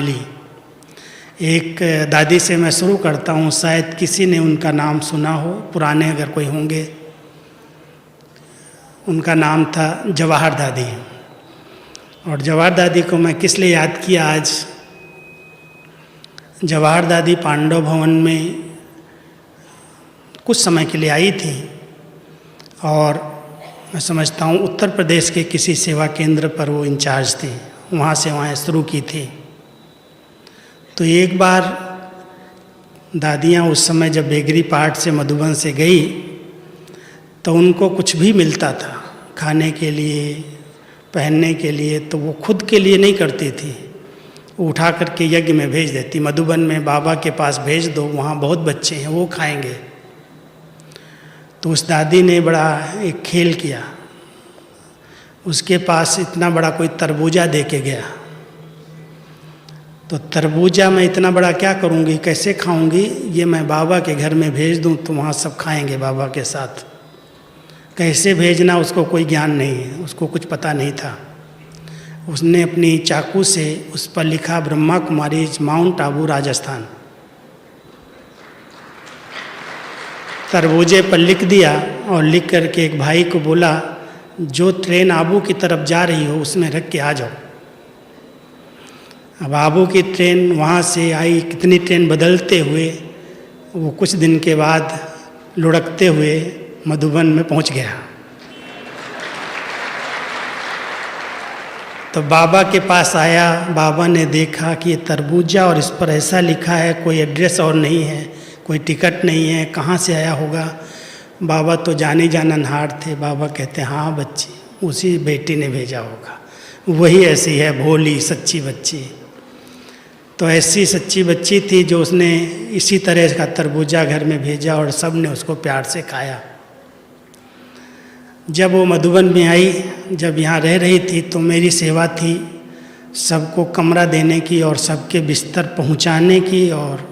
मिली। एक दादी से मैं शुरू करता हूँ, शायद किसी ने उनका नाम सुना हो, पुराने अगर कोई होंगे। उनका नाम था जवाहर दादी। और जवाहर दादी को मैं किस लिए याद किया आज? जवाहर दादी पांडव भवन में कुछ समय के लिए आई थी और मैं समझता हूँ उत्तर प्रदेश के किसी सेवा केंद्र पर वो इंचार्ज थी, वहाँ से वहाँ शुरू की थी। तो एक बार दादियाँ उस समय जब बेगरी पाठ से मधुबन से गई तो उनको कुछ भी मिलता था खाने के लिए, पहनने के लिए, तो वो खुद के लिए नहीं करती थी, वो उठा करके यज्ञ में भेज देती। मधुबन में बाबा के पास भेज दो, वहाँ बहुत बच्चे हैं, वो खाएंगे। तो उस दादी ने बड़ा एक खेल किया। उसके पास इतना बड़ा कोई तरबूजा दे के गया। तो तरबूजा मैं इतना बड़ा क्या करूँगी, कैसे खाऊंगी, ये मैं बाबा के घर में भेज दूँ तो वहाँ सब खाएंगे बाबा के साथ। कैसे भेजना उसको कोई ज्ञान नहीं है, उसको कुछ पता नहीं था। उसने अपनी चाकू से उस पर लिखा ब्रह्मा कुमारी माउंट आबू राजस्थान। तरबूजे पर लिख दिया और लिख करके एक भाई को बोला, जो ट्रेन आबू की तरफ जा रही हो उसमें रख के आ जाओ। अब आबू की ट्रेन वहाँ से आई, कितनी ट्रेन बदलते हुए वो कुछ दिन के बाद लुढ़कते हुए मधुबन में पहुँच गया। तो बाबा के पास आया, बाबा ने देखा कि ये तरबूजा और इस पर ऐसा लिखा है, कोई एड्रेस और नहीं है, कोई टिकट नहीं है, कहाँ से आया होगा। बाबा तो जाने जाननहार थे। बाबा कहते हैं, हाँ बच्ची, उसी बेटी ने भेजा होगा, वही ऐसी है भोली सच्ची बच्ची। तो ऐसी सच्ची बच्ची थी जो उसने इसी तरह का तरबूजा घर में भेजा और सब ने उसको प्यार से खाया। जब वो मधुबन में आई, जब यहाँ रह रही थी, तो मेरी सेवा थी सबको कमरा देने की और सबके बिस्तर पहुँचाने की। और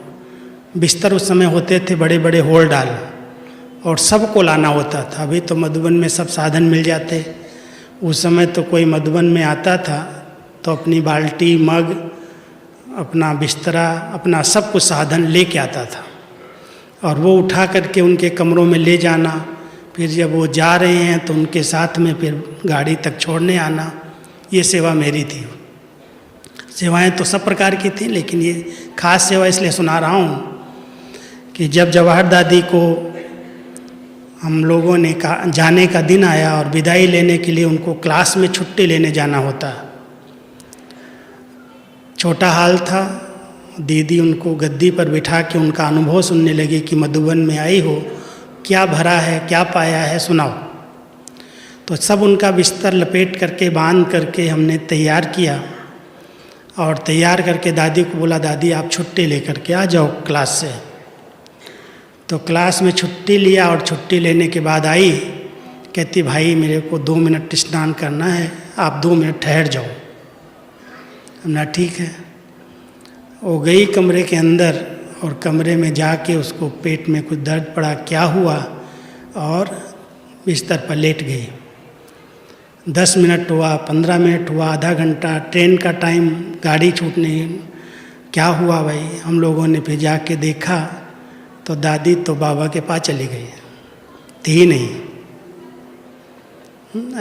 बिस्तर उस समय होते थे बड़े बड़े होल डाल, और सबको लाना होता था। अभी तो मधुबन में सब साधन मिल जाते, उस समय तो कोई मधुबन में आता था तो अपनी बाल्टी, मग, अपना बिस्तरा, अपना सब कुछ साधन ले के आता था और वो उठा करके उनके कमरों में ले जाना। फिर जब वो जा रहे हैं तो उनके साथ में फिर गाड़ी तक छोड़ने आना। ये सेवा मेरी थी। सेवाएं तो सब प्रकार की थी, लेकिन ये खास सेवा इसलिए सुना रहा हूँ कि जब जवाहर दादी को हम लोगों ने जाने का दिन आया और विदाई लेने के लिए उनको क्लास में छुट्टी लेने जाना होता। छोटा हाल था। दीदी उनको गद्दी पर बिठा के उनका अनुभव सुनने लगी कि मधुबन में आई हो, क्या भरा है, क्या पाया है, सुनाओ। तो सब उनका बिस्तर लपेट करके बांध करके हमने तैयार किया और तैयार करके दादी को बोला, दादी आप छुट्टी लेकर के आ जाओ क्लास से। तो क्लास में छुट्टी लिया और छुट्टी लेने के बाद आई, कहती भाई मेरे को 2 मिनट स्नान करना है, आप 2 मिनट ठहर जाओ। हमने ठीक है। वो गई कमरे के अंदर और कमरे में जाके उसको पेट में कुछ दर्द पड़ा, क्या हुआ, और बिस्तर पर लेट गई। 10 मिनट हुआ, 15 मिनट हुआ, आधा घंटा, ट्रेन का टाइम, गाड़ी छूटने, क्या हुआ भाई। हम लोगों ने फिर जाके देखा तो दादी तो बाबा के पास चली गई, थी नहीं।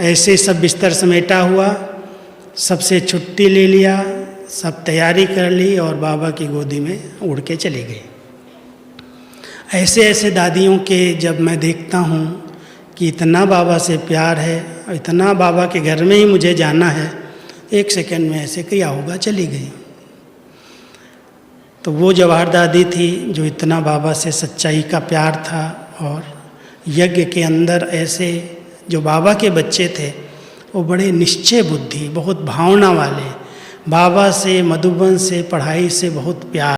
ऐसे सब बिस्तर समेटा हुआ, सबसे छुट्टी ले लिया, सब तैयारी कर ली और बाबा की गोदी में उड़ के चली गई। ऐसे ऐसे दादियों के जब मैं देखता हूँ कि इतना बाबा से प्यार है, इतना बाबा के घर में ही मुझे जाना है, 1 सेकंड में ऐसे क्या होगा, चली गई। तो वो जवाहर दादी थी जो इतना बाबा से सच्चाई का प्यार था। और यज्ञ के अंदर ऐसे जो बाबा के बच्चे थे वो बड़े निश्चय बुद्धि, बहुत भावना वाले, बाबा से, मधुबन से, पढ़ाई से बहुत प्यार।